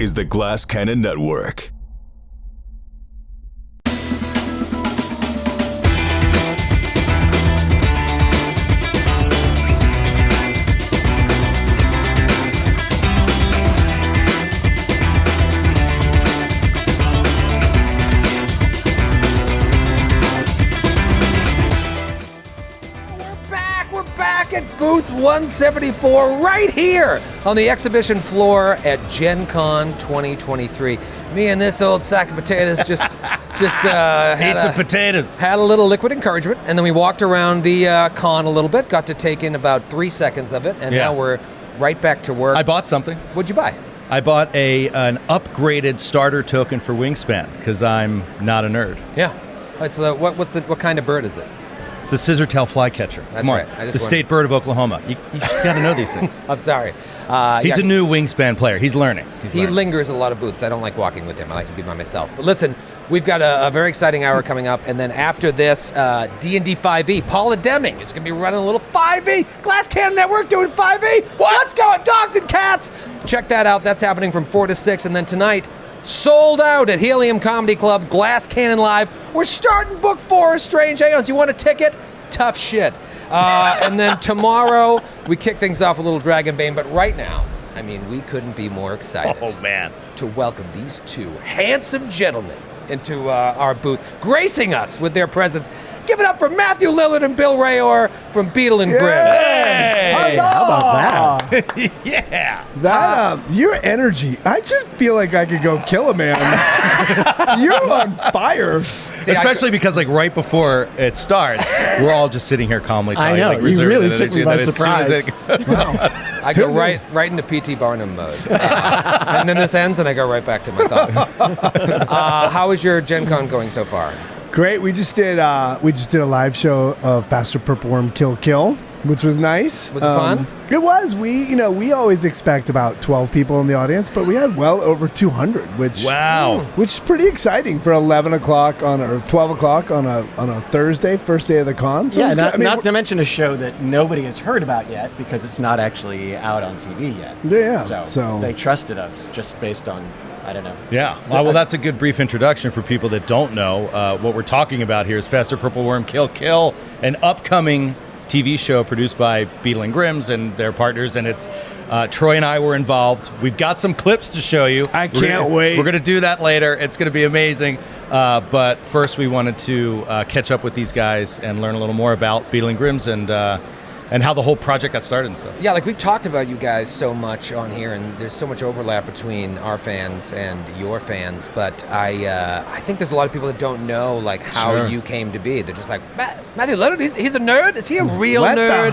is the Glass Cannon Network. At booth 174 right here on the exhibition floor at Gen Con 2023. Me and this old sack of potatoes just ate some potatoes. Had a little liquid encouragement, and then we walked around the con a little bit, got to take in about 3 seconds of it, and now we're right back to work. I bought something. What'd you buy? I bought an upgraded starter token for Wingspan because I'm not a nerd. Yeah. What kind of bird is it? It's the scissortail flycatcher. That's Come on. right. The state bird of Oklahoma. You got to know these things. I'm sorry. He's a new Wingspan player. He's learning. He lingers a lot of booths. I don't like walking with him. I like to be by myself. But listen, we've got a very exciting hour coming up, and then after this, D&D 5e. Paula Deming is going to be running a little 5e. Glass Cannon Network doing 5e. What's going? Dogs and cats. Check that out. That's happening from 4 to 6, and then tonight, sold out at Helium Comedy Club, Glass Cannon Live. We're starting book 4 of Strange Aeons. You want a ticket? Tough shit. And then tomorrow, we kick things off with a little Dragonbane. But right now, I mean, we couldn't be more excited to welcome these two handsome gentlemen into our booth, gracing us with their presence. Give it up for Matthew Lillard and Bill Rehor from Beadle Grimm. Hey, how about that? Yeah. That your energy. I just feel like I could go kill a man. You're on fire. See, especially because right before it starts, we're all just sitting here calmly talking. I know, you really took me by as soon as surprise. I go right into P.T. Barnum mode. And then this ends and I go right back to my thoughts. How is your Gen Con going so far? Great. We just did a live show of Faster Purple Worm Kill, which was nice. Was it fun? It was. We always expect about 12 people in the audience, but we had well over 200, which is pretty exciting for 11 o'clock or 12 o'clock on a Thursday, first day of the con. So not to mention a show that nobody has heard about yet because it's not actually out on TV yet. Yeah. So they trusted us just based on, I don't know. Yeah. Well, that's a good brief introduction for people that don't know. What we're talking about here is Faster Purple Worm Kill, an upcoming TV show produced by Beadle Grimm and their partners, and it's Troy and I were involved. We've got some clips to show you. I can't wait. We're going to do that later. It's going to be amazing. But first, we wanted to catch up with these guys and learn a little more about Beadle Grimm and how the whole project got started and stuff. Yeah, we've talked about you guys so much on here, and there's so much overlap between our fans and your fans, but I think there's a lot of people that don't know, how you came to be. They're just like, Matthew Lillard, he's a nerd? Is he a real nerd?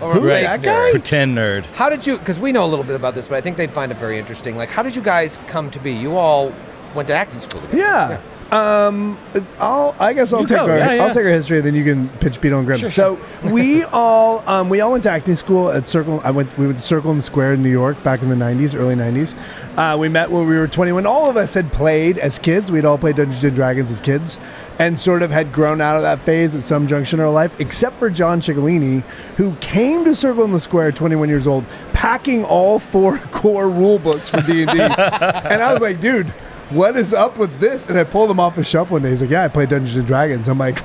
Or a fake that nerd? guy? Pretend nerd. How did you, because we know a little bit about this, but I think they'd find it very interesting. How did you guys come to be? You all went to acting school together. Yeah. I guess I'll take our history, and then you can pitch Beadle Grimm. Sure. we all went to acting school at Circle. We went to Circle in the Square in New York back in the early 90s. We met when we were 21. All of us had played as kids. We'd all played Dungeons and Dragons as kids, and sort of had grown out of that phase at some junction in our life, except for John Ciccolini, who came to Circle in the Square at 21 years old, packing all 4 core rule books for D&D. And I was like, dude, what is up with this? And I pulled him off the shelf one day. He's like, yeah, I play Dungeons and Dragons. I'm like,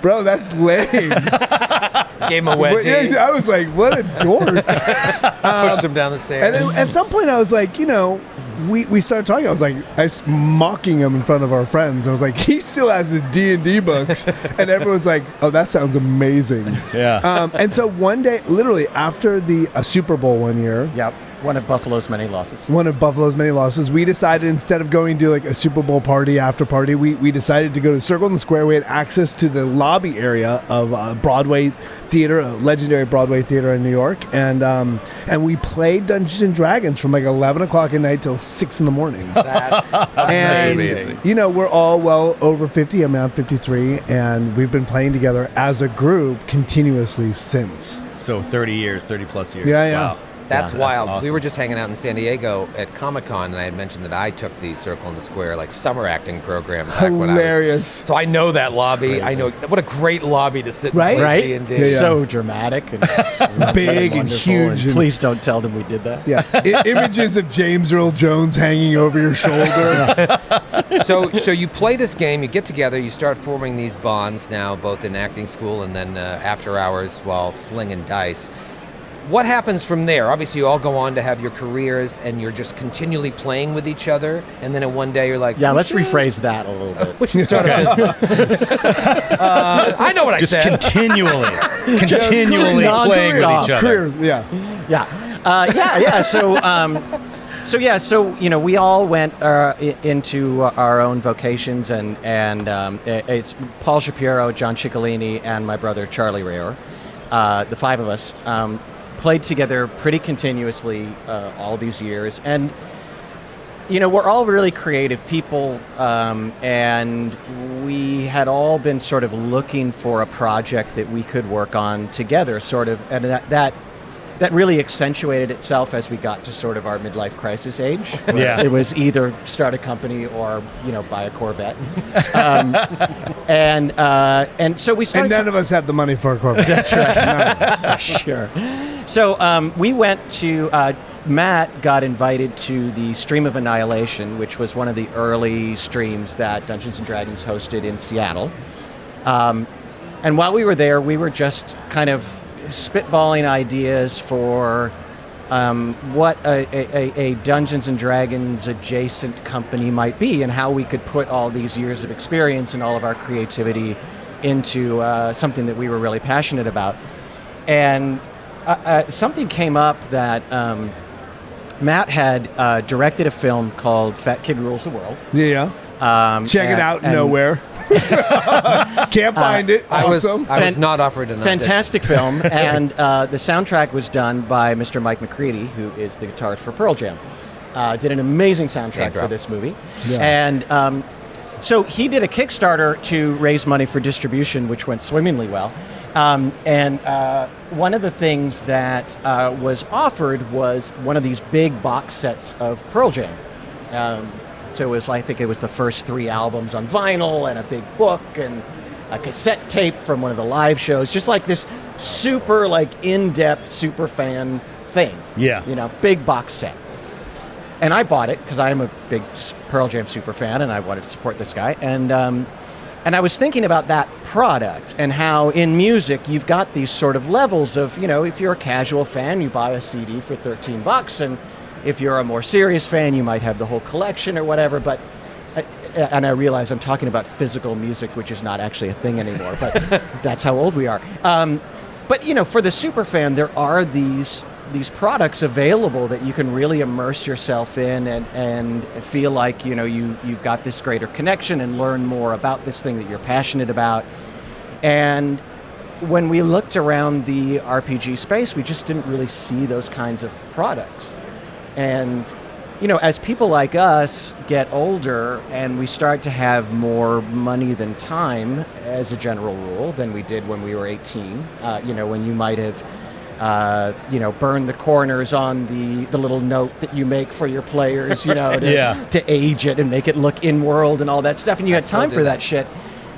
bro, that's lame. Gave him a wedgie. Yeah, I was like, what a dork. Pushed him down the stairs. And then at some point I was like, we started talking. I was mocking him in front of our friends. I was like, he still has his D&D books. And everyone's like, oh, that sounds amazing. Yeah. And so one day, literally after the Super Bowl one year. Yep. One of Buffalo's many losses. We decided, instead of going to a Super Bowl after party, we decided to go to Circle in the Square. We had access to the lobby area of Broadway Theater, a legendary Broadway theater in New York, and we played Dungeons and Dragons from 11 o'clock at night till 6 in the morning. That's amazing. We're all well over 50. I mean, I'm 53, and we've been playing together as a group continuously since. So 30 plus years. Yeah. Wow. That's Yeah, wild. that's We awesome. were just hanging out in San Diego at Comic-Con, and I had mentioned that I took the Circle in the Square like summer acting program back when I was. Hilarious. So I know that lobby. I know what a great lobby to sit Right? and play Right? D&D. Yeah. So dramatic and Big and wonderful, huge. And, please don't tell them we did that. yeah. Images of James Earl Jones hanging over your shoulder. So you play this game, you get together, you start forming these bonds now, both in acting school and then after hours while slinging dice. What happens from there? Obviously, you all go on to have your careers, and you're just continually playing with each other. And then in one day, you're like, Yeah, "We let's should- rephrase that a little bit. We should start a business." I know what I Just said. continually playing with nonstop. each other. Careers, yeah. Yeah. So we all went into our own vocations, and it's Paul Shapiro, John Ciccolini, and my brother Charlie Rehor. The five of us played together pretty continuously all these years, and we're all really creative people, and we had all been sort of looking for a project that we could work on together, sort of, and that really accentuated itself as we got to sort of our midlife crisis age. Yeah. It was either start a company or, buy a Corvette. And so we started. And none of us had the money for a Corvette. That's right. Sure. So we went to, Matt got invited to the Stream of Annihilation, which was one of the early streams that Dungeons & Dragons hosted in Seattle. And while we were there, we were just kind of spitballing ideas for what a Dungeons & Dragons adjacent company might be, and how we could put all these years of experience and all of our creativity into something that we were really passionate about. And something came up that Matt had directed a film called Fat Kid Rules the World. Yeah. Check it out nowhere. Can't find it. I was Awesome. not offered an Fantastic film, and the soundtrack was done by Mr. Mike McCready, who is the guitarist for Pearl Jam. Did an amazing soundtrack for this movie. Yeah. And so he did a Kickstarter to raise money for distribution, which went swimmingly well. And one of the things that was offered was one of these big box sets of Pearl Jam. So it was, I think it was the first 3 albums on vinyl, and a big book, and a cassette tape from one of the live shows. Just like this super, in-depth, super fan thing. Yeah. Big box set. And I bought it because I am a big Pearl Jam super fan, and I wanted to support this guy. And I was thinking about that product, and how in music you've got these sort of levels of, if you're a casual fan, you buy a CD for $13, and if you're a more serious fan, you might have the whole collection or whatever. But I realize I'm talking about physical music, which is not actually a thing anymore, but that's how old we are. But for the super fan, there are these products available that you can really immerse yourself in, and feel like you've got this greater connection and learn more about this thing that you're passionate about. And when we looked around the RPG space, we just didn't really see those kinds of products. And as people like us get older and we start to have more money than time, as a general rule, than we did when we were 18, when you might have burn the corners on the little note that you make for your players, to age it and make it look in-world and all that stuff. And you had time for that shit.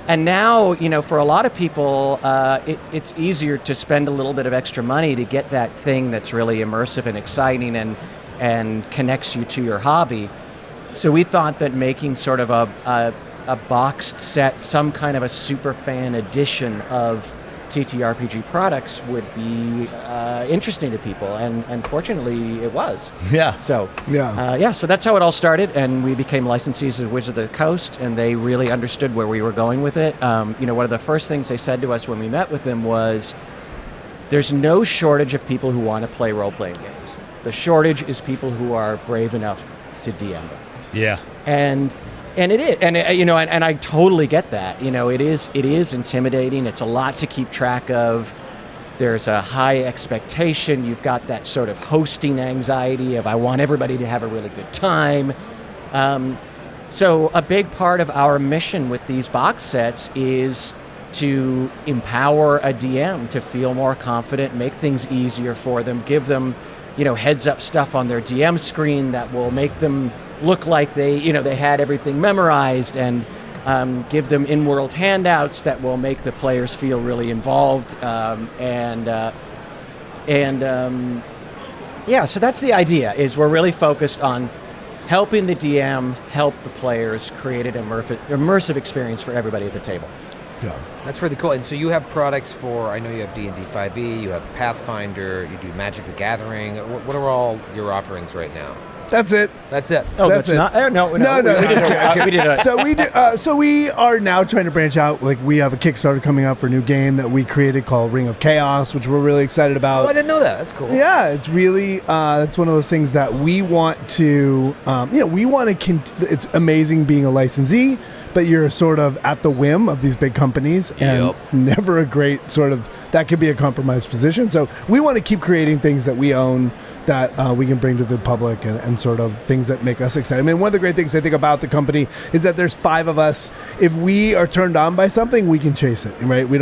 And now, for a lot of people, it's easier to spend a little bit of extra money to get that thing that's really immersive and exciting and connects you to your hobby. So we thought that making sort of a boxed set, some kind of a super fan edition of TTRPG products would be interesting to people, and fortunately it was. Yeah. So Yeah. so that's how it all started, and we became licensees of Wizards of the Coast, and they really understood where we were going with it. One of the first things they said to us when we met with them was, there's no shortage of people who want to play role-playing games. The shortage is people who are brave enough to DM them. Yeah. And it is, and and I totally get that. It is intimidating. It's a lot to keep track of. There's a high expectation. You've got that sort of hosting anxiety of, I want everybody to have a really good time. So a big part of our mission with these box sets is to empower a DM to feel more confident, make things easier for them, give them heads-up stuff on their DM screen that will make them look like they had everything memorized, and give them in-world handouts that will make the players feel really involved. So that's the idea, is we're really focused on helping the DM help the players create an immersive experience for everybody at the table. Yeah. That's really cool. And so you have products for, I know you have D&D 5e, you have Pathfinder, you do Magic the Gathering. What are all your offerings right now? That's it. That's it. Oh, That's that's it. not. No. So we are now trying to branch out. Like, we have a Kickstarter coming up for a new game that we created called Ring of Chaos, which we're really excited about. Oh, I didn't know that. That's cool. Yeah, it's really that's one of those things that we want to. It's amazing being a licensee, but you're sort of at the whim of these big companies, and never a great sort of, that could be a compromised position. So we want to keep creating things that we own, that we can bring to the public, and sort of things that make us excited. I mean, one of the great things I think about the company is that there's 5 of us. If we are turned on by something, we can chase it, right? We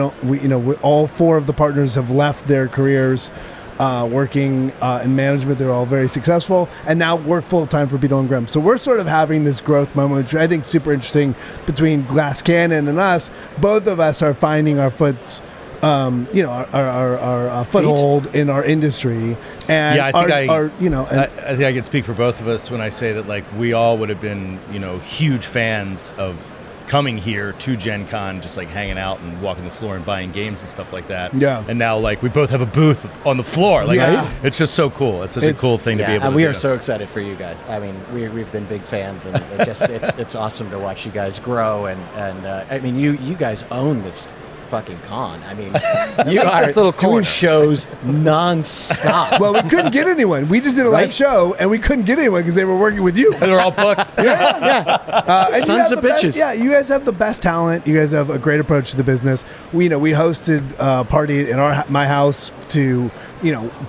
all 4 of the partners have left their careers working in management. They're all very successful, and now work full time for Beadle Grimm. So we're sort of having this growth moment, which I think is super interesting between Glass Cannon and us. Both of us are finding our foots. Our foothold in our industry, and I think I can speak for both of us when I say that, like, we all would have been, huge fans of coming here to Gen Con, just like hanging out and walking the floor and buying games and stuff like that. Yeah. And now, like, we both have a booth on the floor. Like, it's just so cool. It's such a cool thing to be able to do. And we are so excited for you guys. I mean, we've been big fans, and it's awesome to watch you guys grow. And I mean, you guys own this fucking con. I mean, you are doing shows non-stop. Well, we couldn't get anyone. We just did a live show, and we couldn't get anyone because they were working with you. They're all booked. Sons of bitches. You guys have the best talent. You guys have a great approach to the business. We hosted a party in my house to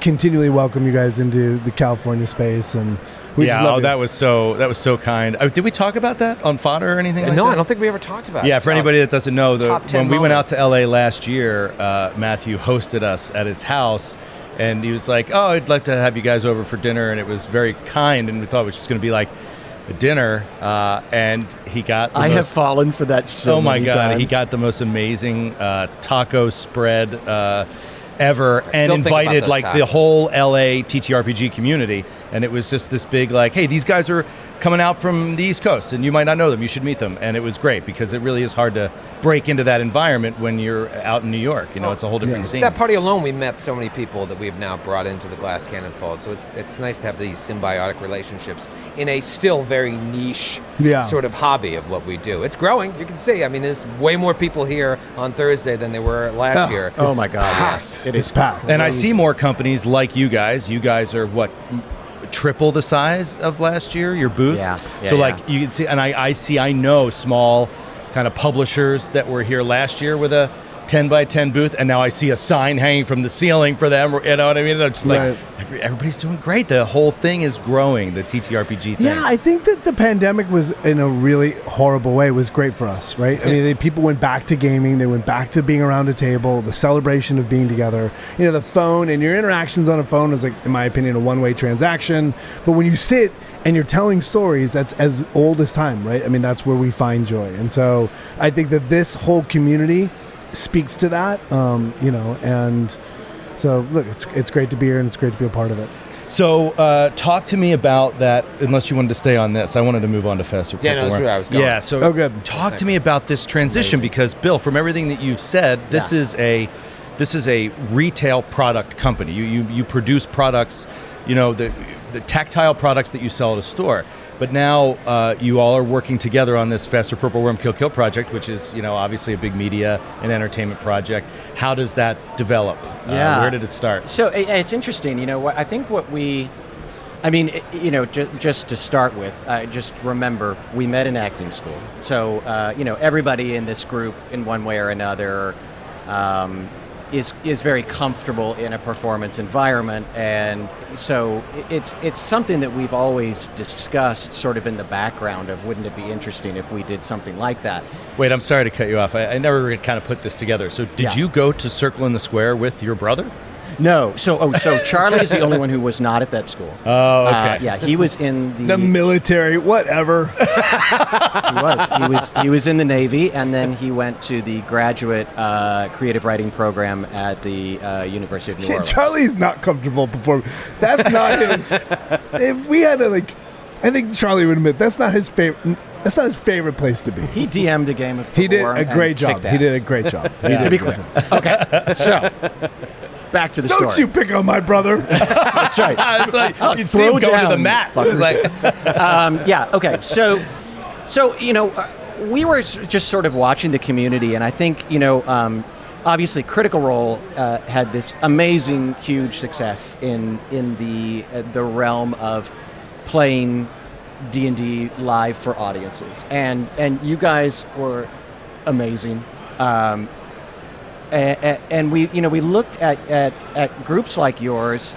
continually welcome you guys into the California space, and we just love you. that was so kind. Did we talk about that on Fodder or anything? No, that? I don't think we ever talked about it. Yeah, for anybody that doesn't know, when we went out to LA last year, Matthew hosted us at his house, and he was like, "Oh, I'd like to have you guys over for dinner," and it was very kind, and we thought it was just going to be like a dinner, and he got I have fallen for that so many times. He got the most amazing taco spread ever, and invited like the whole LA TTRPG community, and it was just this big, like, hey, these guys are coming out from the East Coast, and you might not know them, you should meet them. And it was great, because it really is hard to break into that environment when you're out in New York. It's a whole different scene. That party alone, we met so many people that we've now brought into the Glass Cannon fold. So it's nice to have these symbiotic relationships in a still very niche sort of hobby of what we do. It's growing. You can see. I mean, there's way more people here on Thursday than there were last year. Oh my God! Packed. Yes. It's packed. And I see more companies like you guys. You guys are what? Triple the size of last year, your booth. Like, you can see, and I know small kind of publishers that were here last year with a 10 by 10 booth, and now I see a sign hanging from the ceiling for them. You know what I mean? It's just like, everybody's doing great. The whole thing is growing, the TTRPG thing. Yeah, I think that the pandemic was, in a really horrible way, was great for us, right? I mean, people went back to gaming. They went back to being around a table, the celebration of being together. The phone and your interactions on a phone is, like, in my opinion, a one-way transaction. But when you sit and you're telling stories, that's as old as time, right? I mean, that's where we find joy. And so I think that this whole community speaks to that, and so look, it's great to be here, and it's great to be a part of it. So talk to me about that, unless you wanted to stay on this. I wanted to move on to Faster. Yeah, no, that's where I was going. Yeah, so good. Talk to me about this transition, because Bill, from everything that you've said, this is a retail product company. You produce products, the tactile products that you sell at a store. But now you all are working together on this Faster Purple Worm Kill project, which is, obviously a big media and entertainment project. How does that develop? Where did it start? So it's interesting. I think just to start with, just remember, we met in acting school. So, everybody in this group, in one way or another, is very comfortable in a performance environment, and so it's something that we've always discussed sort of in the background of, wouldn't it be interesting if we did something like that? Wait, I'm sorry to cut you off. I never kind of put this together. So did you go to Circle in the Square with your brother? No. So Charlie is the only one who was not at that school. Oh, okay. Yeah, he was in The military, whatever. He was in the Navy, and then he went to the graduate creative writing program at the University of New Orleans. Charlie's not comfortable performing. That's not his. If we had to I think Charlie would admit that's not his favorite. That's not his favorite place to be. He DM'd a game of He did War a great and job. kicked He did a ass. great job. To be clear. Okay, so back to the Don't story. you pick on my brother. That's right. It's like you see Throw him going to the down, mat. fuckers. It's like, Yeah. Okay. So we were just sort of watching the community, and I think obviously Critical Role had this amazing, huge success in the realm of playing D&D live for audiences, and you guys were amazing. And we looked at groups like yours,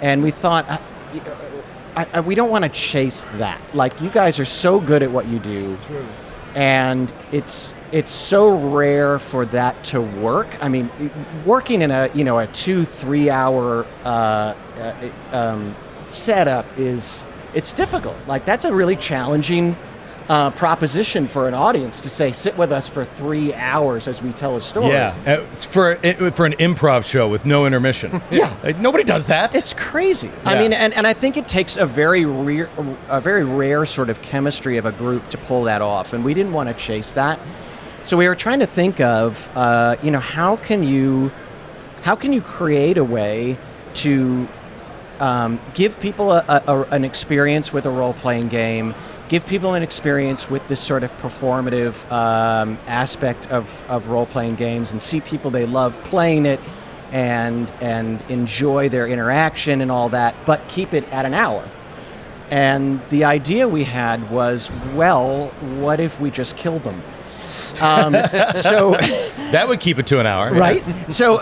and we thought, we don't want to chase that. Like, you guys are so good at what you do. True. And it's so rare for that to work. I mean, working in a 2-3 hour setup it's difficult. Like, that's a really challenging proposition for an audience to say, sit with us for 3 hours as we tell a story. yeah, it's for an improv show with no intermission. Yeah. Like, nobody does that. It's crazy. I Yeah. mean, and I think it takes a very rare sort of chemistry of a group to pull that off, and we didn't want to chase that. So we were trying to think of, how can you create a way to give people an experience with a role-playing game, give people an experience with this sort of performative aspect of role-playing games, and see people they love playing it and enjoy their interaction and all that, but keep it at an hour. And the idea we had was, well, what if we just kill them? So that would keep it to an hour. right? So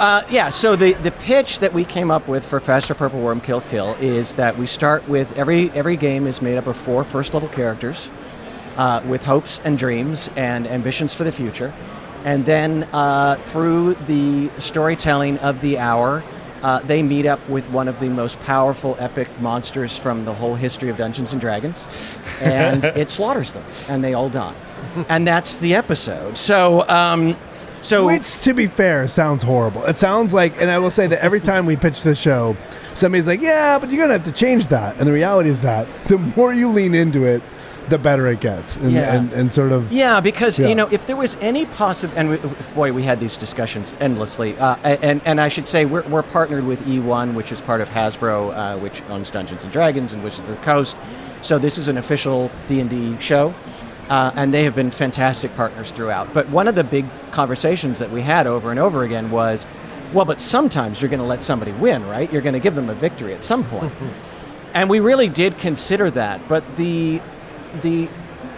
so the pitch that we came up with for Faster Purple Worm Kill Kill is that we start with every game is made up of 4 first level characters with hopes and dreams and ambitions for the future, and then through the storytelling of the hour, they meet up with one of the most powerful epic monsters from the whole history of Dungeons and Dragons, and it slaughters them, and they all die. And that's the episode. So Which, to be fair, sounds horrible. It sounds like, and I will say that every time we pitch the show, somebody's like, yeah, but you're going to have to change that. And the reality is that the more you lean into it, the better it gets. And sort of... Yeah, because, Yeah. if there was any possible... And, we had these discussions endlessly. And I should say, we're partnered with E1, which is part of Hasbro, which owns Dungeons & Dragons and Wizards of the Coast. So this is an official D&D show. And they have been fantastic partners throughout. But one of the big conversations that we had over and over again was, well, but sometimes you're going to let somebody win, right? You're going to give them a victory at some point. And we really did consider that. But the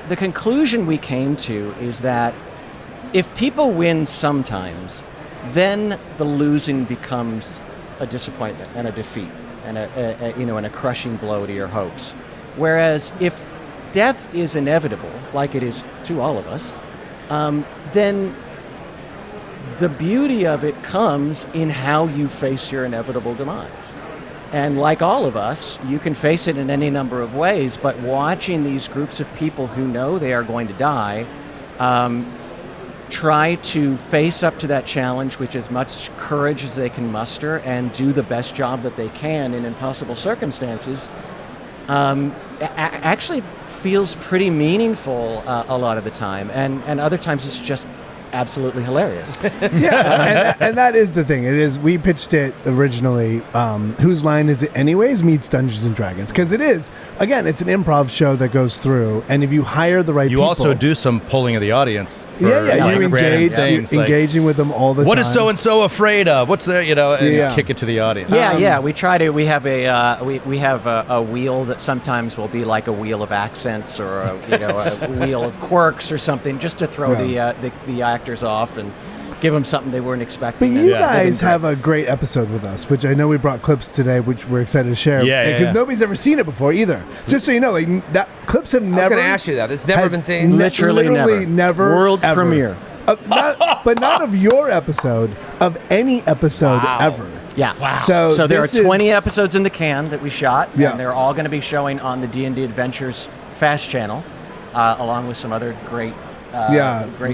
conclusion we came to is that if people win sometimes, then the losing becomes a disappointment and a defeat and a crushing blow to your hopes. Whereas if death is inevitable, like it is to all of us, then the beauty of it comes in how you face your inevitable demise. And like all of us, you can face it in any number of ways, but watching these groups of people who know they are going to die try to face up to that challenge with as much courage as they can muster and do the best job that they can in impossible circumstances actually feels pretty meanful a lot of the time, and other times it's just absolutely hilarious. Yeah, and that is the thing. It is. We pitched it originally. Whose Line Is It Anyways meets Dungeons and Dragons, because it is. Again, it's an improv show that goes through, and if you hire the right You people, also do some pulling of the audience. For, you like, random engage. things, You're like, engaging with them all the time. what is so and so afraid of? What's the and kick it to the audience. Yeah, we try to. We have we have a wheel that sometimes will be like a wheel of accents or a wheel of quirks or something, just to throw the actors off and give them something they weren't expecting. But you guys have a great episode with us, which I know we brought clips today, which we're excited to share. Because nobody's ever seen it before either. Just so you know, like that clips have never. I was going to ask you that. It's never been seen. Literally never. World premiere. But not of your episode, of any episode ever. Yeah. Wow. So there are this is- 20 episodes in the can that we shot, Yeah. and they're all going to be showing on the D&D Adventures Fast channel, along with some other great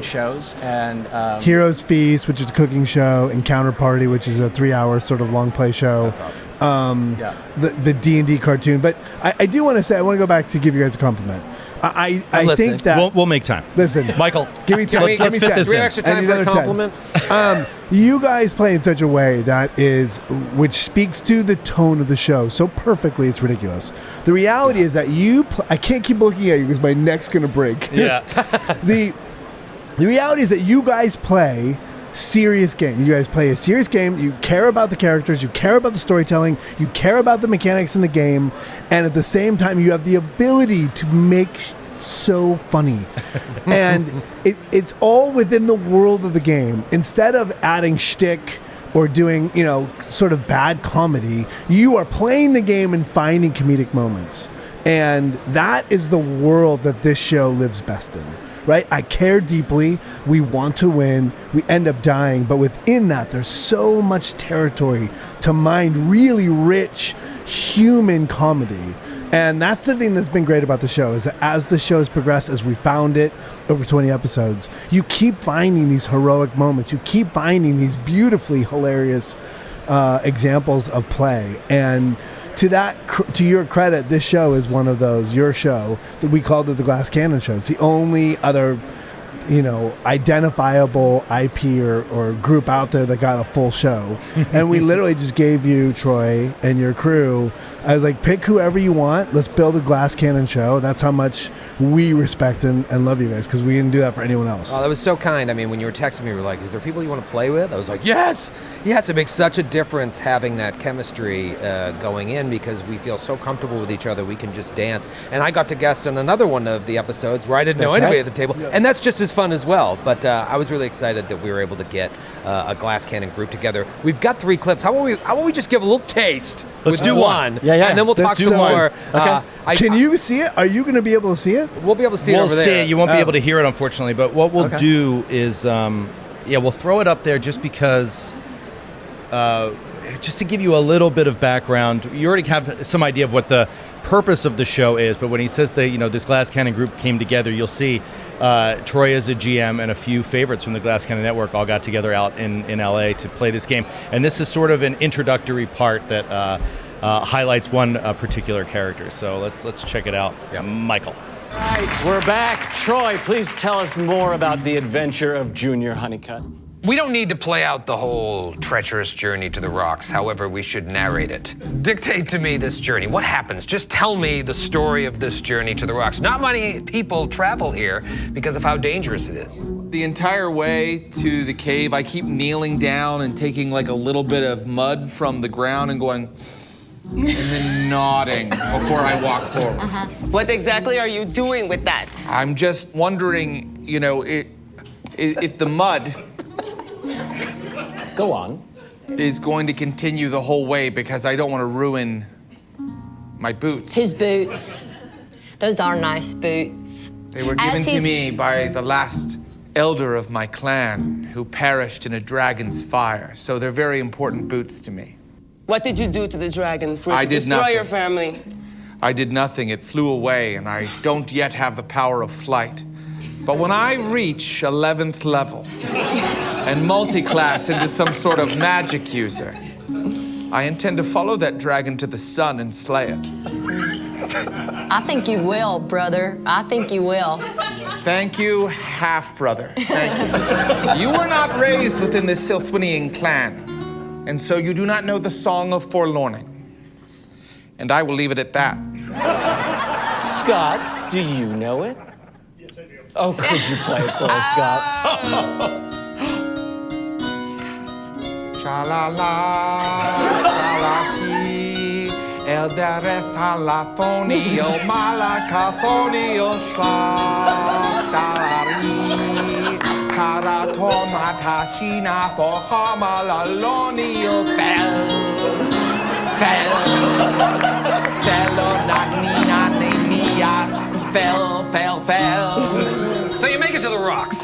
shows. And Heroes Feast, which is a cooking show, and Counter Party, which is a 3-hour sort of long play show. That's awesome. The D&D cartoon. But I do want to say, I want to go back to give you guys a compliment. I listening. think that... We'll make time. Listen. Michael, Give me 10. let's Give me fit 10. this Do we in. have extra I time need for a another 10. compliment? You guys play in such a way which speaks to the tone of the show so perfectly, it's ridiculous. The reality is that I can't keep looking at you because my neck's going to break. Yeah. The reality is that you guys play serious game. You guys play a serious game. You care about the characters. You care about the storytelling. You care about the mechanics in the game. And at the same time, you have the ability to make so funny. And it's all within the world of the game. Instead of adding shtick or doing, sort of bad comedy, you are playing the game and finding comedic moments. And that is the world that this show lives best in. Right? I care deeply. We want to win. We end up dying. But within that, there's so much territory to mine really rich human comedy. And that's the thing that's been great about the show, is that as the show has progressed, as we found it over 20 episodes, you keep finding these heroic moments. You keep finding these beautifully hilarious examples of play. And to your credit, this show is one of those, your show, that we called it the Glass Cannon Show. It's the only other, identifiable IP or group out there that got a full show. And we literally just gave you, Troy, and your crew. I was like, pick whoever you want. Let's build a Glass Cannon Show. That's how much we respect and love you guys, because we didn't do that for anyone else. Oh, that was so kind. I mean, when you were texting me, you were like, is there people you want to play with? I was like, yes! Yes, it makes such a difference having that chemistry going in, because we feel so comfortable with each other, we can just dance. And I got to guest on another one of the episodes where I didn't know That's anybody right. at the table. Yeah. And that's just as fun as well. But I was really excited that we were able to get a Glass Cannon group together. We've got 3 clips. How about we just give a little taste? Let's with do one. Yeah. And then we'll talk some more. Okay. Can you see it? Are you going to be able to see it? We'll be able to see it We'll over see there. it. You won't be able to hear it, unfortunately. But what we'll Okay. do is, we'll throw it up there just because, just to give you a little bit of background. You already have some idea of what the purpose of the show is. But when he says that, this Glass Cannon group came together, you'll see Troy as a GM and a few favorites from the Glass Cannon Network all got together out in LA to play this game. And this is sort of an introductory part that highlights one particular character. So let's check it out. Yeah. Michael. All right, we're back. Troy, please tell us more about the adventure of Junior Honeycutt. We don't need to play out the whole treacherous journey to the rocks. However, we should narrate it. Dictate to me this journey. What happens? Just tell me the story of this journey to the rocks. Not many people travel here because of how dangerous it is. The entire way to the cave, I keep kneeling down and taking like a little bit of mud from the ground and going, and then nodding before I walk forward. What exactly are you doing with that? I'm just wondering, if the mud Go on. is going to continue the whole way, because I don't want to ruin my boots. His boots. Those are nice boots. They were As given to he's- me by the last elder of my clan who perished in a dragon's fire. So they're very important boots to me. What did you do to the dragon for I it to did destroy nothing. your family? I did nothing. It flew away, and I don't yet have the power of flight. But when I reach 11th level and multi-class into some sort of magic user, I intend to follow that dragon to the sun and slay it. I think you will, brother. I think you will. Thank you, half-brother. Thank you. You were not raised within the Silthwinian clan, and so you do not know the Song of Forlorning. And I will leave it at that. Scott, do you know it? Yes, I do. Oh, could you play it for us, Scott? Sha-la-la, sha-la-hi, el-dereth-ala-thonio, malakathonio, shla-da-la-ri, karaton-matashina, pohama-la-lonio, fel, fel-o-na-ni-na-ni-ni-yas, fel. So you make it to the rocks.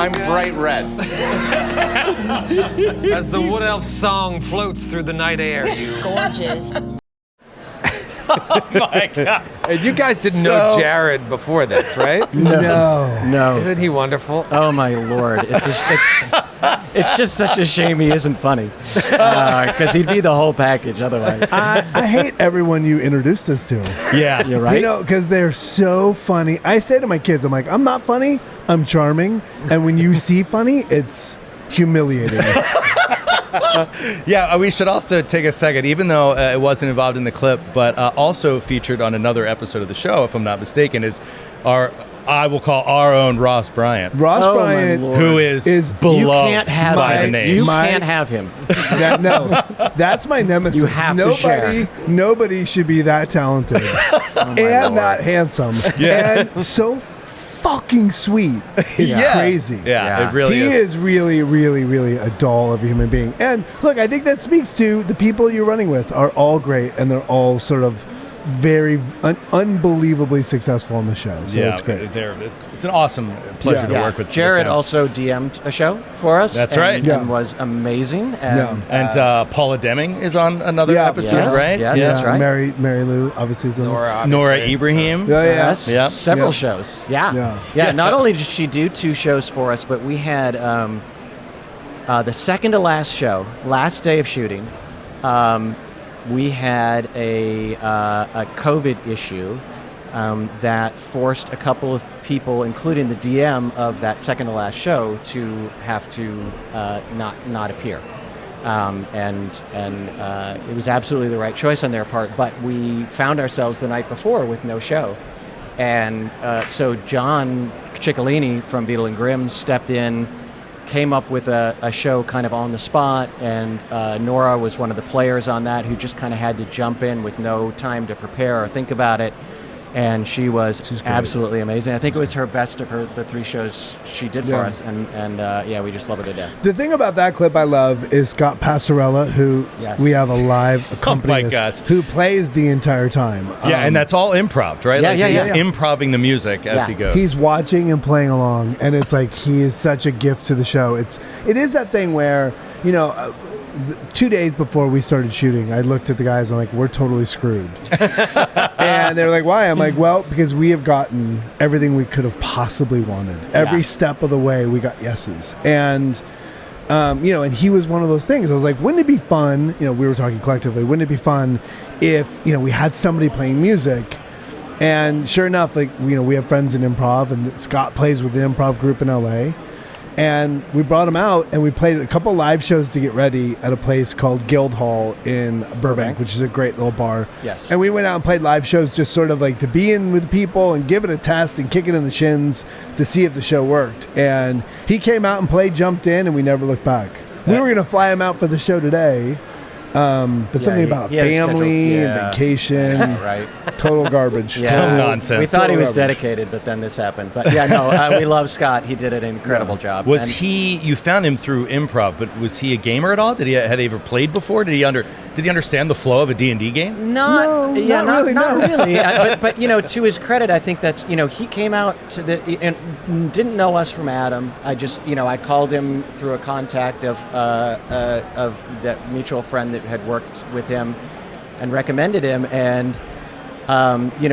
I'm bright red. As the wood elf song floats through the night air, you Gorgeous. My God. And you guys didn't know Jared before this, right? No. Isn't he wonderful? Oh my lord! It's just such a shame he isn't funny, because he'd be the whole package otherwise. I hate everyone you introduced us to. Yeah. You're right. You know, because they're so funny. I say to my kids, I'm like, I'm not funny, I'm charming. And when you see funny, it's humiliating. Yeah, we should also take a second, even though it wasn't involved in the clip, but also featured on another episode of the show, if I'm not mistaken, is I will call our own Ross Bryant. Ross Oh, Bryant, my Lord. Who is beloved You can't have by him. the name. You can't have him. That's my nemesis. You have to share. Nobody should be that talented and Lord. that handsome and so fucking sweet. It's crazy. Yeah, it really He is. is really, really, really a doll of a human being. And look, I think that speaks to the people you're running with are all great, and they're all sort of very unbelievably successful on the show. So it's great. It's an awesome pleasure to work with. Jared with them. also DM'd a show for us. That's and, right. and was amazing. And, And Paula Deming is on another episode, Yes. right? Yeah, that's right. Mary Lou, obviously, is on Nora Ibrahim. Yes, Yeah. several shows. Yeah. Not only did she do 2 shows for us, but we had the second to last show, last day of shooting. We had a COVID issue that forced a couple of people, including the DM of that second to last show, to have to not appear. And it was absolutely the right choice on their part, but we found ourselves the night before with no show. And so John Ciccolini from Beadle Grimm stepped in, came up with a show kind of on the spot, and Nora was one of the players on that who just kind of had to jump in with no time to prepare or think about it. And she was absolutely amazing. I think it was her best of the 3 shows she did for us, and we just love her to death. The thing about that clip I love is Scott Passarella, who we have a live accompanist who plays the entire time. Yeah, and that's all improv, right? He's yeah. improving the music as he goes. He's watching and playing along, and it's like he is such a gift to the show. It is that thing where, 2 days before we started shooting, I looked at the guys and I'm like, we're totally screwed. And they're like, why? I'm like, well, because we have gotten everything we could have possibly wanted. Every step of the way, we got yeses. And, and he was one of those things. I was like, wouldn't it be fun, we were talking collectively, wouldn't it be fun if, we had somebody playing music? And sure enough, we have friends in improv, and Scott plays with the improv group in LA. And we brought him out, and we played a couple live shows to get ready at a place called Guildhall in Burbank, which is a great little bar. Yes. And we went out and played live shows just sort of like to be in with people and give it a test and kick it in the shins to see if the show worked. And he came out and played, jumped in, and we never looked back. We were going to fly him out for the show today. But something about family and vacation, right? Total garbage. Some nonsense. We thought he was garbage. dedicated, but then this happened. But we love Scott. He did an incredible job. You found him through improv, but was he a gamer at all? Had he ever played before? Did he understand the flow of a D&D game? Not really. But to his credit, I think that's he came out and didn't know us from Adam. I just I called him through a contact of that mutual friend that had worked with him and recommended him, and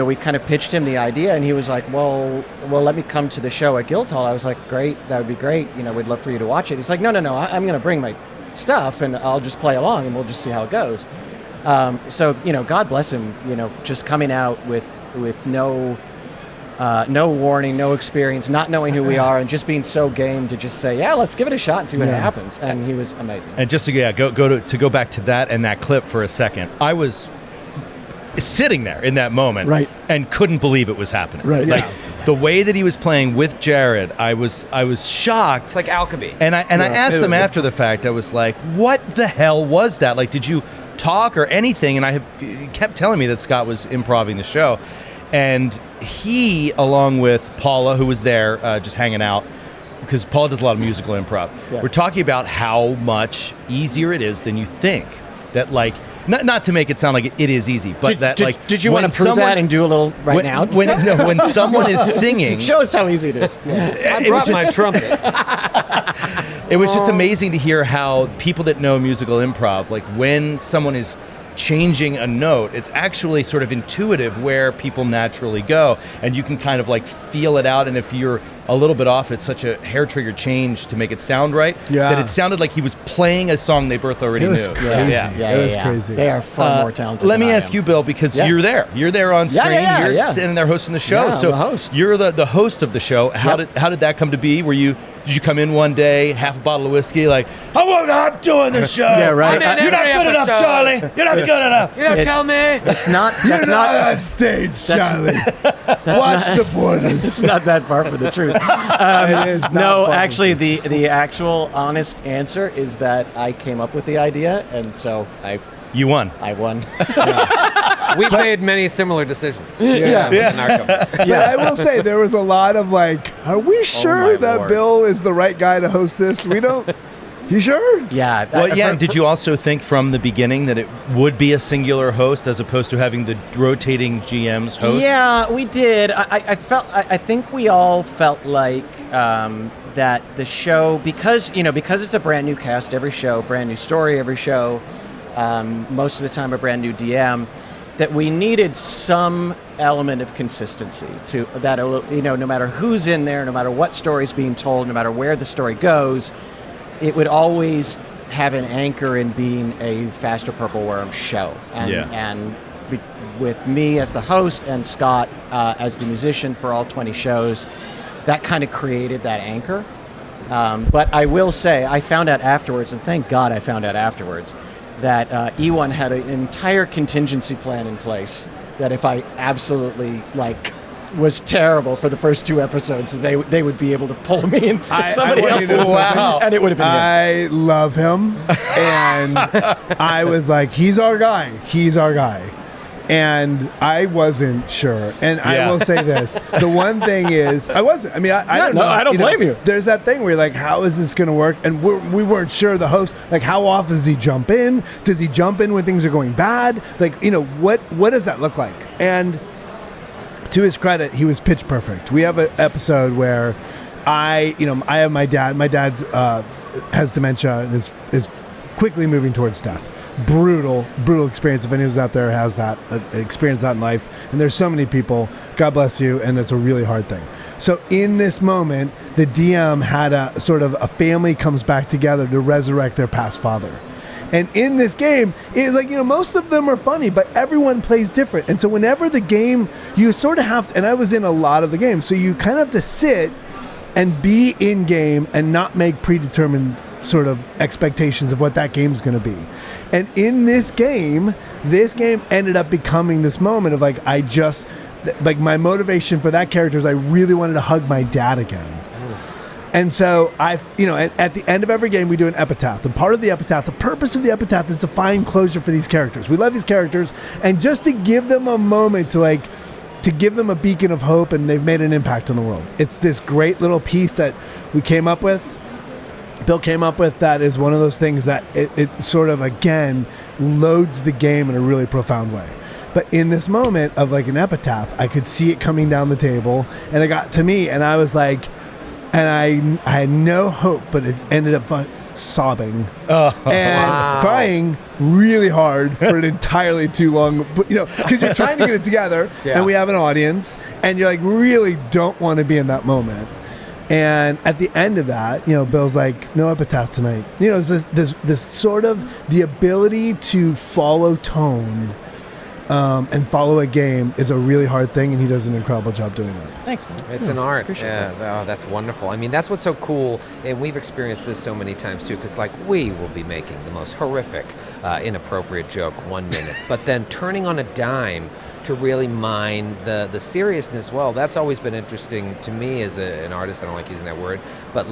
we kind of pitched him the idea, and he was like, well, let me come to the show at Guildhall. I was like, great, that would be great. We'd love for you to watch it. He's like, no, I'm going to bring my stuff and I'll just play along and we'll just see how it goes. So God bless him, just coming out with no warning, no experience, not knowing who we are, and just being so game to just say, yeah, let's give it a shot and see what happens. And he was amazing. And just to go back to that and that clip for a second, I was sitting there in that moment, right, and couldn't believe it was happening. Right, like the way that he was playing with Jared, I was shocked. It's like alchemy. And I asked them after the fact. I was like, "What the hell was that? Like, did you talk or anything?" And he kept telling me that Scott was improvising the show, and he, along with Paula, who was there just hanging out, because Paula does a lot of musical improv. Yeah. We're talking about how much easier it is than you think. that like. Not to make it sound like it is easy, but did you want to prove that and do a little now? When someone is singing, show us how easy it is. I brought my trumpet. It was just amazing to hear how people that know musical improv, like when someone is changing a note, it's actually sort of intuitive where people naturally go, and you can kind of like feel it out. And if you're a little bit off, it's such a hair trigger change to make it sound right that it sounded like he was playing a song they both already knew. It was crazy. It was crazy. They are far more talented. Let me than I ask am. you, Bill, because you're there. You're there on screen. You're sitting there hosting the show. Yeah, so I'm the host. You're the host of the show. How did that come to be? Did you come in one day, half a bottle of whiskey, like, I'm doing the show. Yeah, right. You're not good enough, Charlie. You're not good enough. You don't tell me. That's not on stage, Charlie. Watch the borders. It's not that far from the truth. It is not No, far actually, the actual honest answer is that I came up with the idea, and so You won. I won. We've made many similar decisions. Yeah. In our company. But I will say there was a lot of like, are we sure that Lord. Bill is the right guy to host this? We don't. You sure? Yeah. Well, yeah. Did you also think from the beginning that it would be a singular host as opposed to having the rotating GMs host? Yeah, we did. I think we all felt like that the show, because it's a brand new cast every show, brand new story every show, most of the time a brand new DM, that we needed some element of consistency to that. No matter who's in there, no matter what story's being told, no matter where the story goes, it would always have an anchor in being a Faster Purple Worm show. And with me as the host and Scott as the musician for all 20 shows, that kind of created that anchor. But I will say, I found out afterwards, and thank God I found out afterwards, that E1 had an entire contingency plan in place that if I absolutely was terrible for the first 2 episodes, they would be able to pull me into somebody else's. Wow. And it would have been good. I love him, and I was like, he's our guy. And I wasn't sure. And I will say this. The one thing is, I wasn't. I mean, I don't know. I don't blame you. There's that thing where you're like, how is this going to work? And we weren't sure. The host, like, how often does he jump in? Does he jump in when things are going bad? Like, what does that look like? And to his credit, he was pitch perfect. We have an episode where I have my dad. My dad's has dementia and is quickly moving towards death. Brutal experience. If anyone's out there has that experienced that in life, and there's so many people, God bless you, and it's a really hard thing. So in this moment, the DM had a sort of a family comes back together to resurrect their past father. And in this game, it's like, most of them are funny, but everyone plays different. And so whenever the game, you sort of have to, and I was in a lot of the games, so you kind of have to sit and be in game and not make predetermined sort of expectations of what that game's going to be. And in this game ended up becoming this moment of like my motivation for that character is I really wanted to hug my dad again. And so at the end of every game, we do an epitaph. And part of the epitaph, the purpose of the epitaph is to find closure for these characters. We love these characters, and just to give them a moment to give them a beacon of hope, and they've made an impact on the world. It's this great little piece that we came up with. Bill came up with that is one of those things that it sort of, again, loads the game in a really profound way. But in this moment of like an epitaph, I could see it coming down the table, and it got to me, and I was like, and I had no hope, but it ended up sobbing and crying really hard for an entirely too long, because you're trying to get it together, and we have an audience, and you're like, really don't want to be in that moment. And at the end of that, Bill's like, no epitaph tonight. It's this sort of the ability to follow tone and follow a game is a really hard thing, and he does an incredible job doing that. Thanks, man. It's an art. Appreciate Oh, that's wonderful. I mean, that's what's so cool, and we've experienced this so many times too, because we will be making the most horrific, inappropriate joke 1 minute, but then turning on a dime to really mine the seriousness. Well, that's always been interesting to me as an artist. I don't like using that word, but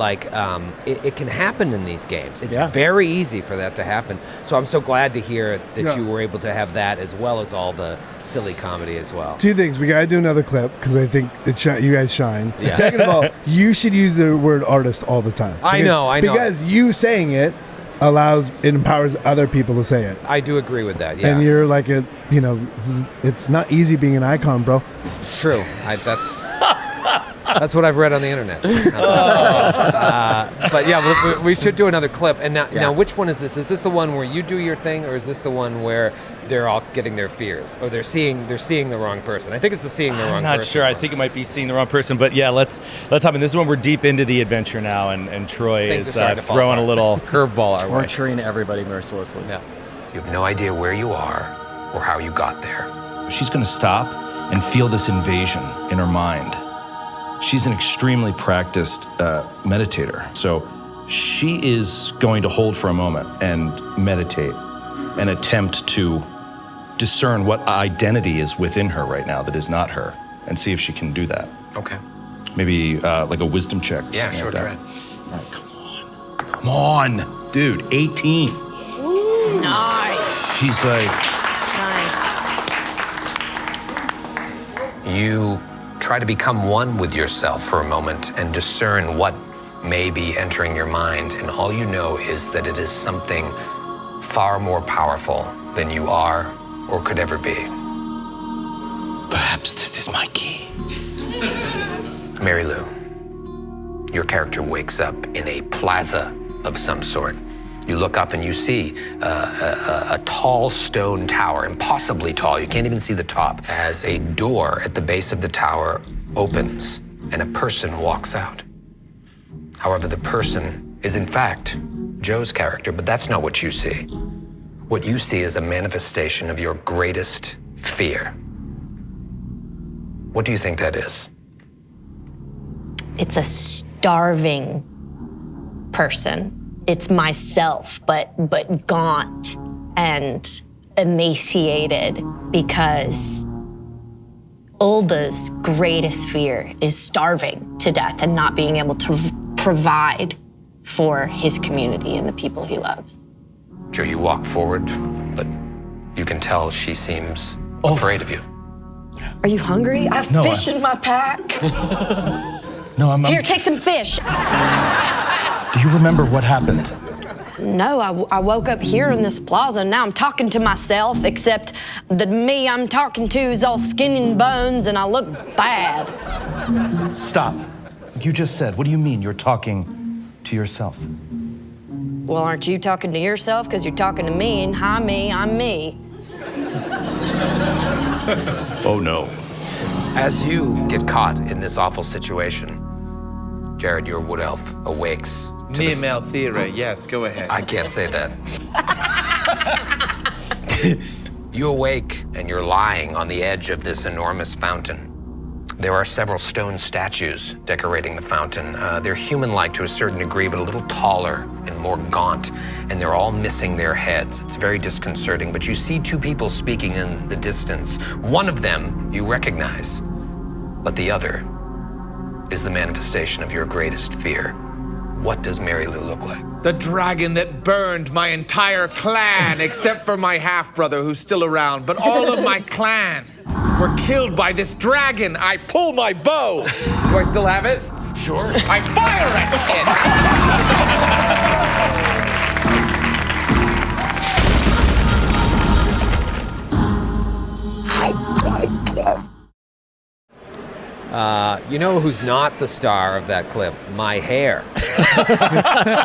it can happen in these games. It's very easy for that to happen. So I'm so glad to hear that you were able to have that as well as all the silly comedy as well. 2 things. We got to do another clip because I think you guys shine. Yeah. Second of all, you should use the word artist all the time. I know. Because you saying it it empowers other people to say it. I do agree with that. Yeah, And you're like it's not easy being an icon, bro. it's true. That's what I've read on the internet. But yeah, we should do another clip. And now, which one is this? Is this the one where you do your thing, or is this the one where they're all getting their fears, or they're seeing the wrong person? I think it's the seeing the wrong person. I'm not sure. I think it might be seeing the wrong person. But yeah, let's hop in. This is when we're deep into the adventure now, and Troy is throwing a little curveball our way. Torturing everybody mercilessly. Yeah. You have no idea where you are or how you got there. She's going to stop and feel this invasion in her mind. She's an extremely practiced meditator. So she is going to hold for a moment and meditate and attempt to discern what identity is within her right now that is not her, and see if she can do that. Okay. Maybe like a wisdom check. Yeah, sure, like try. Right, come on, dude, 18. Ooh, nice. She's like, Nice. You try to become one with yourself for a moment and discern what may be entering your mind, and all you know is that it is something far more powerful than you are or could ever be. perhaps this is my key. Mary Lou, your character wakes up in a plaza of some sort. You look up and you see a tall stone tower, impossibly tall. You can't even see the top, as a door at the base of the tower opens and a person walks out. However, the person is in fact Joe's character, but that's not what you see. What you see is a manifestation of your greatest fear. What do you think that is? It's a starving person. It's myself, but gaunt and emaciated, because Ulda's greatest fear is starving to death and not being able to provide for his community and the people he loves. Joe, you walk forward, but you can tell she seems afraid of you. Are you hungry? I have fish in my pack. No, I'm Here, take some fish. Do you remember what happened? No, I woke up here in this plaza, and now I'm talking to myself, except the me I'm talking to is all skin and bones, and I look bad. Stop. You just said, what do you mean you're talking to yourself? Well, aren't you talking to yourself? Because you're talking to me, and hi, me, I'm me. Oh, no. As you get caught in this awful situation, Jared, your wood elf, awakes to Me, Malthera, yes, go ahead. I can't say that. You awake and you're lying on the edge of this enormous fountain. There are several stone statues decorating the fountain. They're human-like to a certain degree, but a little taller and more gaunt, and they're all missing their heads. It's very disconcerting, but you see two people speaking in the distance. One of them you recognize, but the other is the manifestation of your greatest fear. What does Mary Lou look like? The dragon that burned my entire clan, except for my half-brother who's still around. But all of my clan were killed by this dragon. I pull my bow. Do I still have it? Sure. I fire at it. You know who's not the star of that clip? My hair.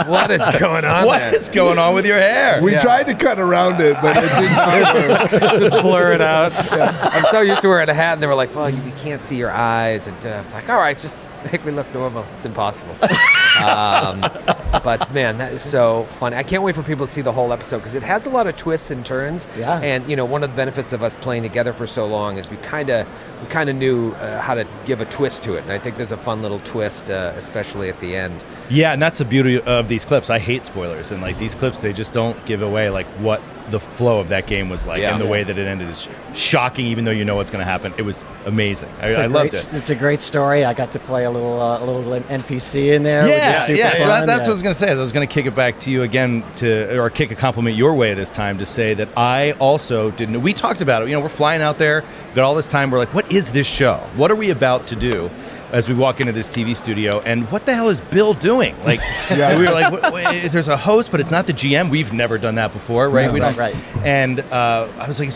What is going on What there? is going on with your hair? We tried to cut around it, but it didn't. Just blur it out. I'm so used to wearing a hat, and they were like, well, you can't see your eyes. And I was like, all right, just make me look normal. It's impossible. But man, that is so funny. I can't wait for people to see the whole episode, because it has a lot of twists and turns. Yeah. And you know, one of the benefits of us playing together for so long is we kind of knew how to give a twist to it. And I think there's a fun little twist, especially at the end. Yeah, and that's the beauty of these clips. I hate spoilers, and like these clips, they just don't give away like what the flow of that game was like, and the way that it ended is shocking. Even though you know what's going to happen, it was amazing. I loved it. It's a great story. I got to play a little NPC in there. Yeah, which is super yeah. So fun. that's what I was going to say. I was going to kick it back to you again or kick a compliment your way this time to say that I also didn't. We talked about it. You know, we're flying out there, we've got all this time. We're like, what is this show? What are we about to do? as we walk into this TV studio, and what the hell is Bill doing? Like, we were like, wait, there's a host, but it's not the GM. We've never done that before, right? No, we don't, right. And I was like,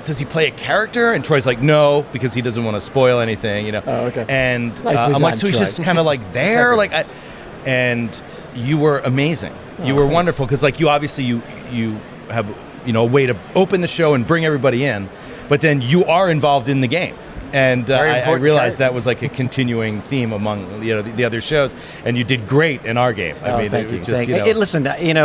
does he play a character? And Troy's like, no, because he doesn't want to spoil anything, you know. Oh, okay. And Nicely I'm like, done, so he's Troy. just kind of like there, and you were amazing. You were wonderful because, like, you obviously you have a way to open the show and bring everybody in, but then you are involved in the game. And I realized that was like a continuing theme among the other shows, and you did great in our game. I mean, thank it you. was just, Listen, being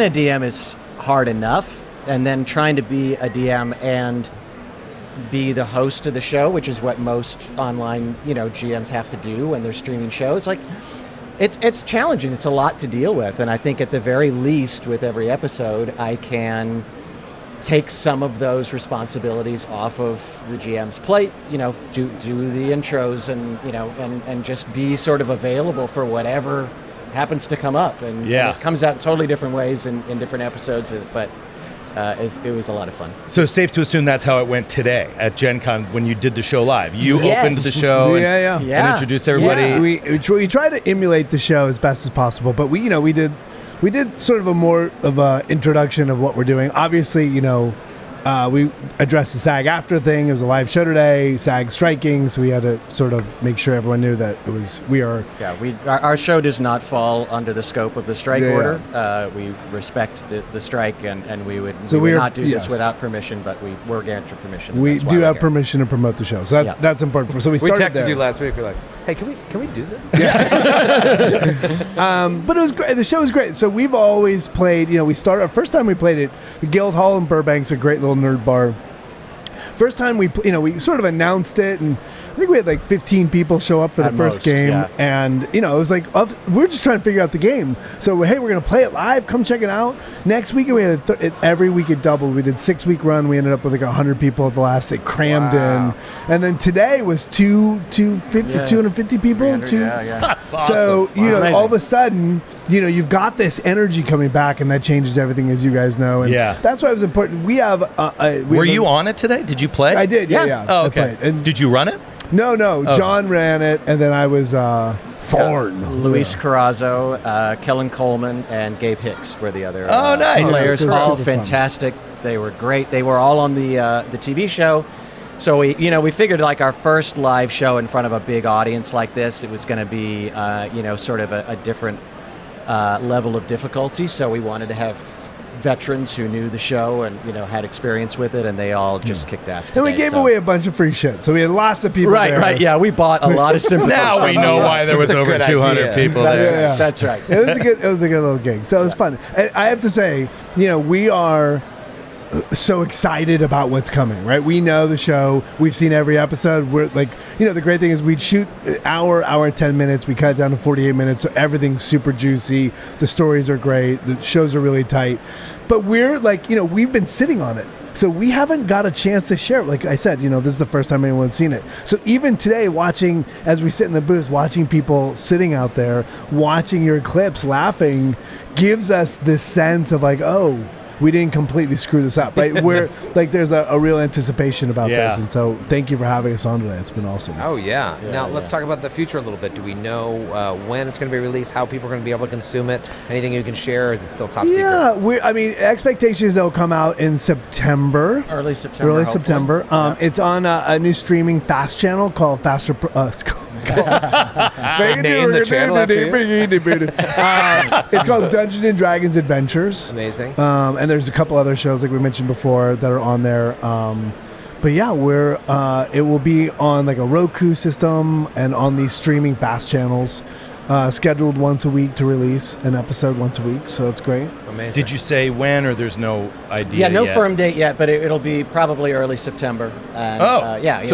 a DM is hard enough, and then trying to be a DM and be the host of the show, which is what most online GMs have to do when they're streaming shows. Like, it's challenging. It's a lot to deal with, and I think at the very least, with every episode, I can take some of those responsibilities off of the GM's plate, do the intros and just be sort of available for whatever happens to come up. And it comes out totally different ways in different episodes, but it was a lot of fun. So safe to assume that's how it went today at Gen Con when you did the show live. You opened the show and introduced everybody. Yeah. We try to emulate the show as best as possible, but we did sort of a more of a introduction of what we're doing. Obviously, we addressed the SAG-AFTRA thing. It was a live show today, SAG striking, so we had to sort of make sure everyone knew that our show does not fall under the scope of the strike order. We respect the strike, and we would not do this without permission, but we were granted permission. We do have permission to promote the show, so that's important. So we texted you last week. We're like, hey, can we do this? But it was great. The show was great. So we've always played. We started. First time we played it, the Guildhall in Burbank's a great little nerd bar. First time we sort of announced it, and I think we had like 15 people show up for the first game, and it was like we're just trying to figure out the game. So hey, we're gonna play it live. Come check it out. Next week we had every week it doubled. We did 6-week run. We ended up with like 100 people at the last. They crammed in, and then today was 250 people. That's awesome. So all of a sudden, you've got this energy coming back, and that changes everything, as you guys know. And that's why it was important. We have. Were you on it today? Did you play? I did. Yeah. Oh, okay. And did you run it? No. John ran it, and then I was Thorn. Luis Carrazzo, Kellen Coleman, and Gabe Hicks were the other nice. players. It was All super fun. fantastic. They were great. They were all on the TV show. So we figured like our first live show in front of a big audience like this, it was going to be sort of a different level of difficulty. So we wanted to have veterans who knew the show and had experience with it, and they all just kicked ass today. And we gave away a bunch of free shit, so we had lots of people there. Right, yeah, we bought a lot of sympathy. Now we know why there was over 200 people there. That's right. It was a good little gig, so it was fun. And I have to say, we are so excited about what's coming, right? We know the show. We've seen every episode. We're like, the great thing is we'd shoot hour and 10 minutes. We cut it down to 48 minutes, so everything's super juicy. The stories are great. The shows are really tight. But we're like, we've been sitting on it. So we haven't got a chance to share it. Like I said, this is the first time anyone's seen it. So even today, watching, as we sit in the booth, watching people sitting out there, watching your clips, laughing, gives us this sense of like, oh, we didn't completely screw this up, right? We're like, there's a real anticipation about this, and so thank you for having us on today. It's been awesome. Oh yeah. Now let's talk about the future a little bit. Do we know when it's going to be released? How people are going to be able to consume it? Anything you can share? Or is it still top secret? Yeah, expectations they'll come out in September. Early September. It's on a new streaming fast channel called Faster. Name the channel after you? It's called Dungeons and Dragons Adventures. Amazing. And there's a couple other shows like we mentioned before that are on there. But yeah, it will be on like a Roku system and on these streaming fast channels. Scheduled once a week to release an episode once a week, so it's great. Amazing. Did you say when, or there's no idea? Yeah, no yet? firm date yet, but it'll be probably early September. And,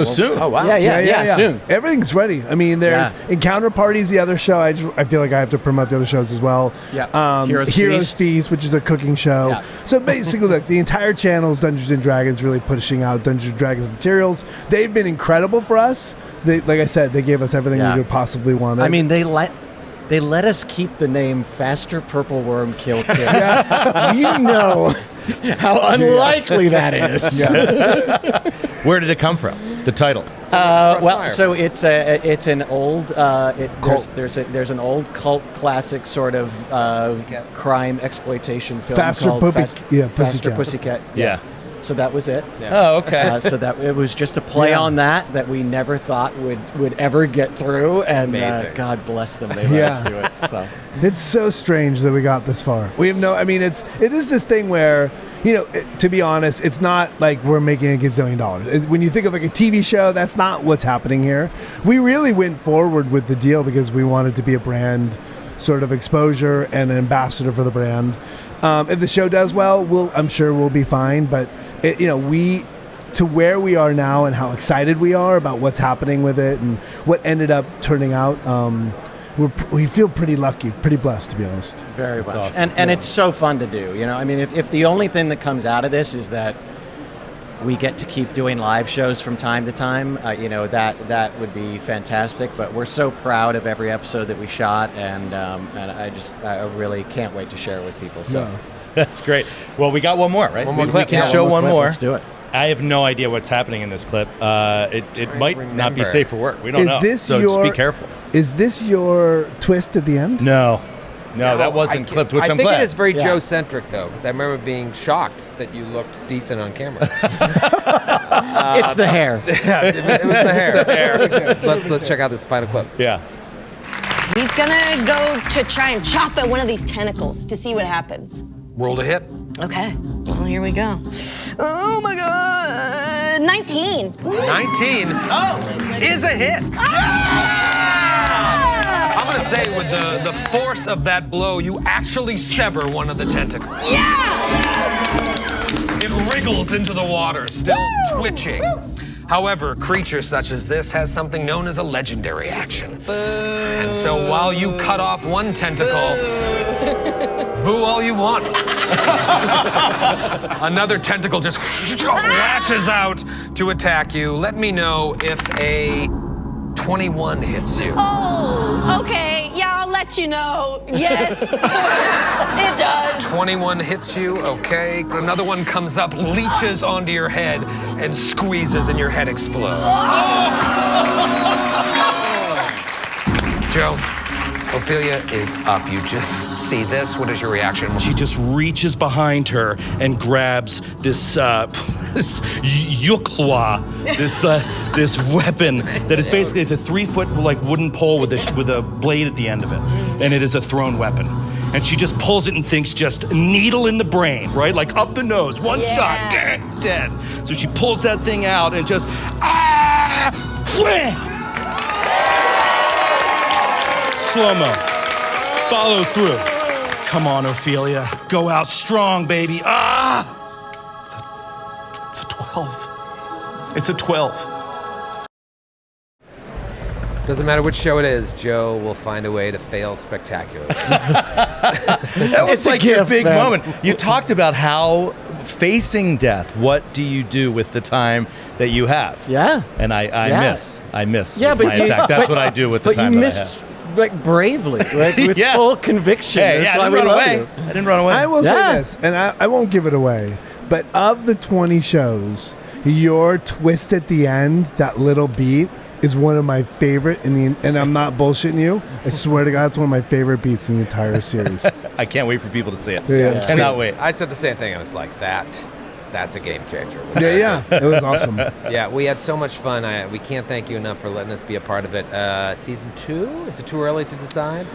soon. Oh wow. Yeah, soon. Everything's ready. I mean, there's Encounter Parties, the other show. I feel like I have to promote the other shows as well. Yeah. Heroes Feast, which is a cooking show. Yeah. So basically, look, the entire channel is Dungeons and Dragons, really pushing out Dungeons and Dragons materials. They've been incredible for us. Like I said, they gave us everything we could possibly want. I mean, they let us keep the name Faster Purple Worm Kill Kill. Do you know How unlikely that is. Where did it come from? The title. Well, so it's an old there's an old cult classic sort of crime exploitation film called Faster Pussycat. Yeah. So that was it. Yeah. Oh, okay. So that it was just a play on that we never thought would ever get through, and God bless them, they let us do it. So it's so strange that we got this far. We have no. I mean, it is this thing where, you know, to be honest, it's not like we're making $1 gazillion. When you think of like a TV show, that's not what's happening here. We really went forward with the deal because we wanted to be a brand sort of exposure and an ambassador for the brand. If the show does well, I'm sure we'll be fine. But to where we are now and how excited we are about what's happening with it and what ended up turning out, we feel pretty lucky, pretty blessed, to be honest. Very much. Awesome. And it's so fun to do. You know, I mean, if the only thing that comes out of this is that we get to keep doing live shows from time to time, that would be fantastic. But we're so proud of every episode that we shot, and I really can't wait to share it with people. So that's great. Well, we got one more, right? One more clip. We can show one more. Let's do it. I have no idea what's happening in this clip. It might not be safe for work. We don't know. So just be careful. Is this your twist at the end? No, that wasn't clipped, which I'm glad. I think it is very Joe-centric, though, because I remember being shocked that you looked decent on camera. It's the hair. Yeah, it was the hair. Let's check out this final clip. Yeah. He's gonna go to try and chop at one of these tentacles to see what happens. Roll to hit. Okay, well, here we go. Oh my God, 19. 19 is a hit. I'm going to say with the force of that blow, you actually sever one of the tentacles. Yes! It wriggles into the water, still twitching. However, creatures such as this has something known as a legendary action. Boo. And so while you cut off one tentacle, boo all you want. Another tentacle just latches out to attack you. Let me know if a 21 hits you. Oh, okay. Yeah, I'll let you know. Yes, it does. 21 hits you, okay. Another one comes up, leeches onto your head, and squeezes, and your head explodes. Joe, Ophelia is up. You just see this. What is your reaction? She just reaches behind her and grabs this this yuklwa, this weapon that is basically it's a 3-foot like wooden pole with a blade at the end of it, and it is a thrown weapon. And she just pulls it and thinks just needle in the brain, right? Like up the nose, one shot, dead. So she pulls that thing out and just wham! Slow-mo. Follow through. Come on, Ophelia. Go out strong, baby. It's a 12. It's a 12. Doesn't matter which show it is, Joe will find a way to fail spectacularly. That was like your big moment. You talked about how facing death, what do you do with the time that you have? Yeah. And I miss Yeah, with my attack. That's what I do with the time that I have. Like bravely, like with full conviction. Hey, That's I why didn't we run love away. you. I didn't run away. I will say this, and I won't give it away, but of the 20 shows, your twist at the end, that little beat, is one of my favorite and I'm not bullshitting you. I swear to God, it's one of my favorite beats in the entire series. I can't wait for people to see it. Yeah. Cannot wait. I said the same thing. I was like, that's a game changer. Yeah, it was awesome. Yeah, we had so much fun. We can't thank you enough for letting us be a part of it. Season 2? Is it too early to decide?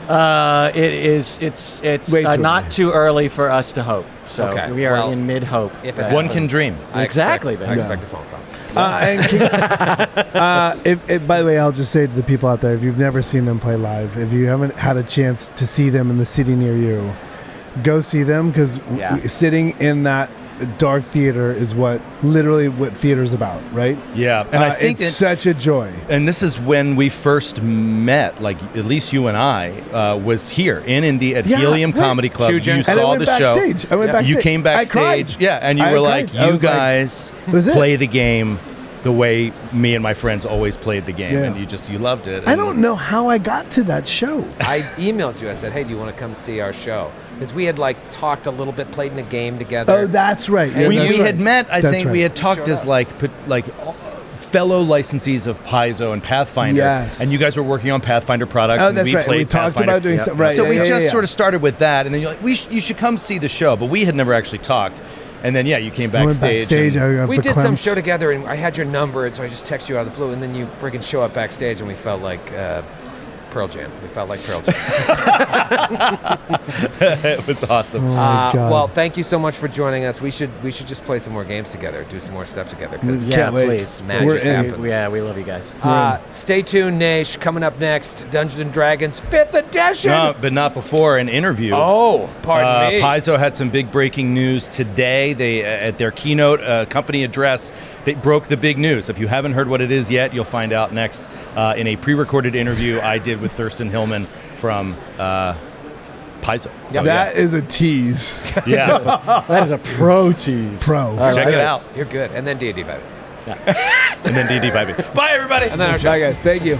It is. It's Way not too early for us to hope. So we are in mid-hope. If one can dream. Exactly. I expect a phone call. By the way, I'll just say to the people out there, if you've never seen them play live, if you haven't had a chance to see them in the city near you, go see them, because sitting in that dark theater is literally what theater's about, right? Yeah, and I think it's such a joy. And this is when we first met, like at least you and I, was here in Indy at Helium Comedy Club. You saw the show. I went backstage. You came backstage. I cried. Yeah, and you were like, you guys play the game. the way me and my friends always played the game, Yeah. and you loved it. I don't know how I got to that show. I emailed you. I said, "Hey, do you want to come see our show?" Because we had like talked a little bit, played in a game together. Oh, that's right. And we that's had right. met. I That's think right. we had talked Showed as up. like fellow licensees of Paizo and Pathfinder. Yes. And you guys were working on Pathfinder products. Oh, and that's we right. played We talked Pathfinder. about doing stuff. Right. So yeah, we yeah, just yeah. sort of started with that, and then you're like, you should come see the show. But we had never actually talked. And then you came I went backstage. backstage. and- We did some show together, and I had your number, and so I just texted you out of the blue, and then you freaking show up backstage, and we felt like Pearl Jam. We felt like Pearl Jam. It was awesome. Oh my God. Well, thank you so much for joining us. We should just play some more games together, do some more stuff together. 'Cause Yeah, Can't wait. please. Magic We're in. happens. Yeah, we love you guys. Stay tuned, Naish. Coming up next, Dungeons and Dragons 5th edition. No, but not before an interview. Oh, pardon me. Paizo had some big breaking news today. They at their keynote company address, they broke the big news. If you haven't heard what it is yet, you'll find out next in a pre-recorded interview I did with Thurston Hillman from Paizo. So, That is a tease. yeah. That is a pro tease. Pro. Check it out. You're good. And then D&D 5. And then DD5. Bye, everybody. And then our show. Bye, guys. Thank you.